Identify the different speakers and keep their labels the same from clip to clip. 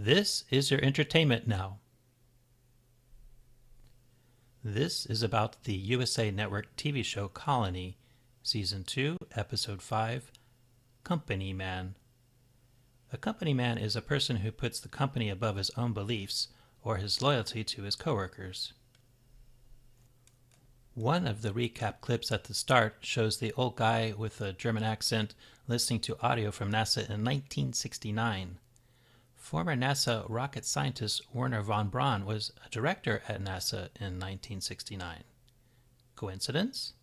Speaker 1: This is your entertainment now. This is about the USA Network TV show Colony, Season 2, Episode 5, Company Man. A company man is a person who puts the company above his own beliefs or his loyalty to his coworkers. One of the recap clips at the start shows the old guy with a German accent listening to audio from NASA in 1969. Former NASA rocket scientist Wernher von Braun was a director at NASA in 1969. Coincidence?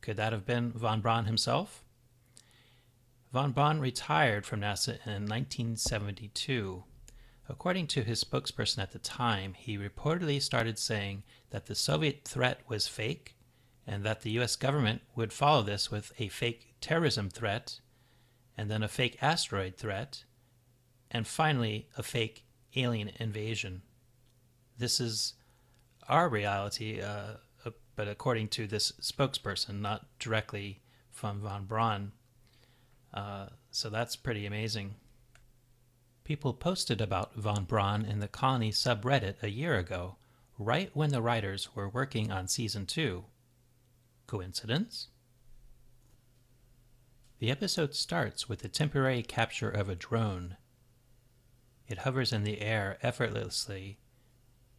Speaker 1: Could that have been von Braun himself? Von Braun retired from NASA in 1972. According to his spokesperson at the time, he reportedly started saying that the Soviet threat was fake and that the US government would follow this with a fake terrorism threat and then a fake asteroid threat and finally a fake alien invasion. This is our reality, but according to this spokesperson, not directly from von Braun. So that's pretty amazing. People posted about von Braun in the Colony subreddit a year ago, right when the writers were working on Season 2. Coincidence? The episode starts with the temporary capture of a drone. It hovers in the air effortlessly,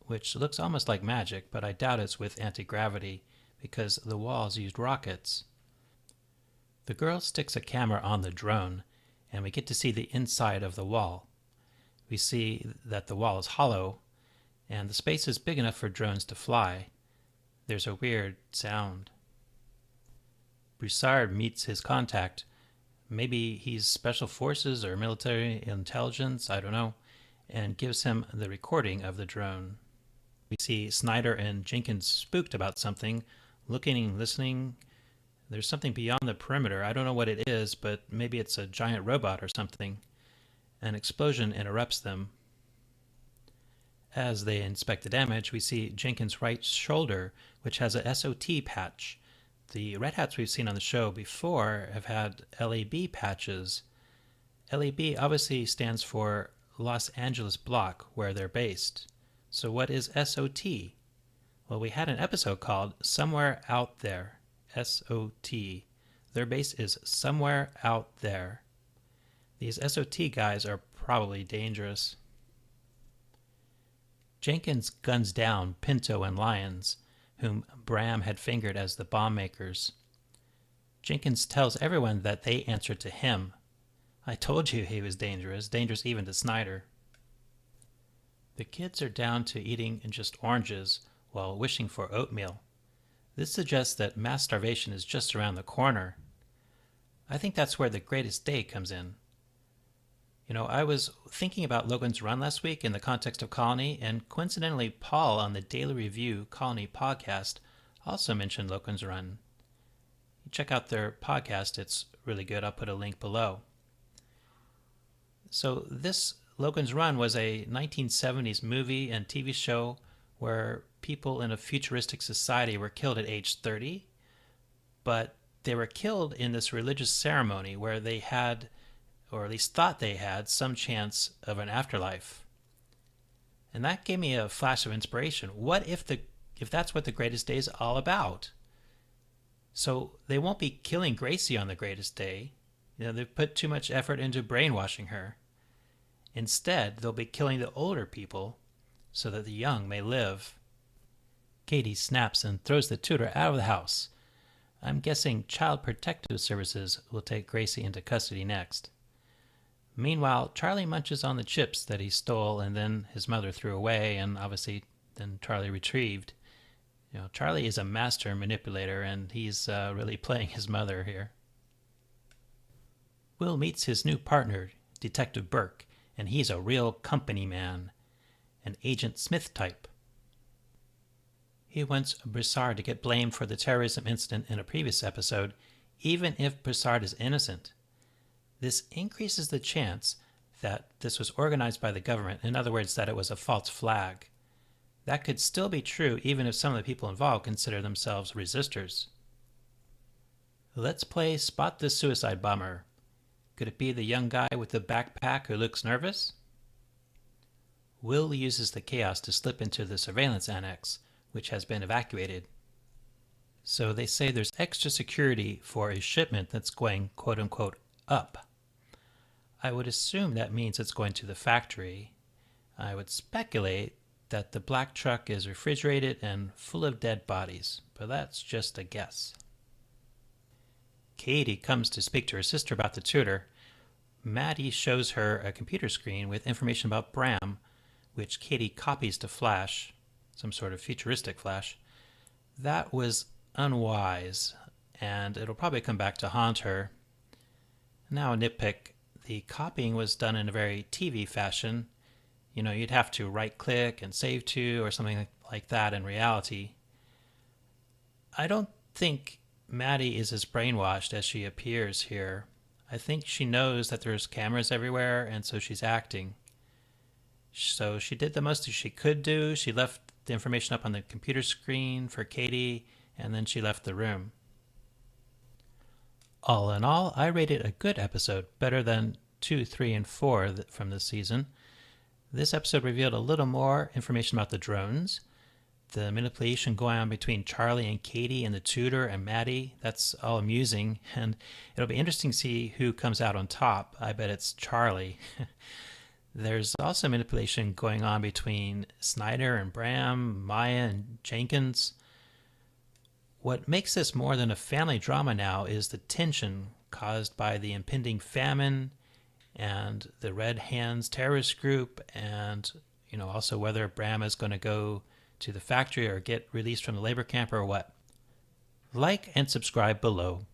Speaker 1: which looks almost like magic, but I doubt it's with anti-gravity because the walls used rockets. The girl sticks a camera on the drone, and we get to see the inside of the wall. We see that the wall is hollow, and the space is big enough for drones to fly. There's a weird sound. Broussard meets his contact. Maybe he's special forces or military intelligence, I don't know, and gives him the recording of the drone. We see Snyder and Jenkins spooked about something, looking and listening. There's something beyond the perimeter. I don't know what it is, but maybe it's a giant robot or something. An explosion interrupts them. As they inspect the damage, we see Jenkins' right shoulder, which has a SOT patch. The Red Hats we've seen on the show before have had LAB patches. LAB obviously stands for Los Angeles Block, where they're based. So what is SOT? Well, we had an episode called Somewhere Out There. SOT. Their base is somewhere out there. These SOT guys are probably dangerous. Jenkins guns down Pinto and Lyons, whom Bram had fingered as the bomb makers. Jenkins tells everyone that they answer to him. I told you he was dangerous even to Snyder. The kids are down to eating just oranges while wishing for oatmeal. This suggests that mass starvation is just around the corner. I think that's where the greatest day comes in. You know, I was thinking about Logan's Run last week in the context of Colony, and coincidentally, Paul on the Daily Review Colony podcast also mentioned Logan's Run. Check out their podcast, it's really good. I'll put a link below. So this Logan's Run was a 1970s movie and TV show where people in a futuristic society were killed at age 30, but they were killed in this religious ceremony where they had, or at least thought they had, some chance of an afterlife. And that gave me a flash of inspiration. What if that's what the greatest day is all about? So they won't be killing Gracie on the greatest day. You know, they've put too much effort into brainwashing her. Instead, they'll be killing the older people so that the young may live. Katie snaps and throws the tutor out of the house. I'm guessing Child Protective Services will take Gracie into custody next. Meanwhile, Charlie munches on the chips that he stole and then his mother threw away, and obviously then Charlie retrieved. You know, Charlie is a master manipulator, and he's really playing his mother here. Will meets his new partner, Detective Burke, and he's a real company man, an Agent Smith type. He wants Broussard to get blamed for the terrorism incident in a previous episode, even if Broussard is innocent. This increases the chance that this was organized by the government, in other words, that it was a false flag. That could still be true even if some of the people involved consider themselves resistors. Let's play Spot the Suicide Bomber. Could it be the young guy with the backpack who looks nervous? Will uses the chaos to slip into the surveillance annex, which has been evacuated. So they say there's extra security for a shipment that's going quote-unquote up. I would assume that means it's going to the factory. I would speculate that the black truck is refrigerated and full of dead bodies, but that's just a guess. Katie comes to speak to her sister about the tutor. Maddie shows her a computer screen with information about Bram, which Katie copies to Flash, some sort of futuristic Flash. That was unwise, and it'll probably come back to haunt her. Now a nitpick. The copying was done in a very TV fashion. You know, you'd have to right-click and save to or something like that in reality. I don't think Maddie is as brainwashed as she appears here. I think she knows that there's cameras everywhere, and so she's acting. So she did the most she could do. She left the information up on the computer screen for Katie, and then she left the room. All in all, I rated a good episode, better than 2, 3, and 4 from this season. This episode revealed a little more information about the drones. The manipulation going on between Charlie and Katie and the tutor and Maddie, that's all amusing, and it'll be interesting to see who comes out on top. I bet it's Charlie. There's also manipulation going on between Snyder and Bram, Maya and Jenkins. What makes this more than a family drama now is the tension caused by the impending famine and the Red Hands terrorist group, and also whether Bram is going to go to the factory or get released from the labor camp or what. Like and subscribe below.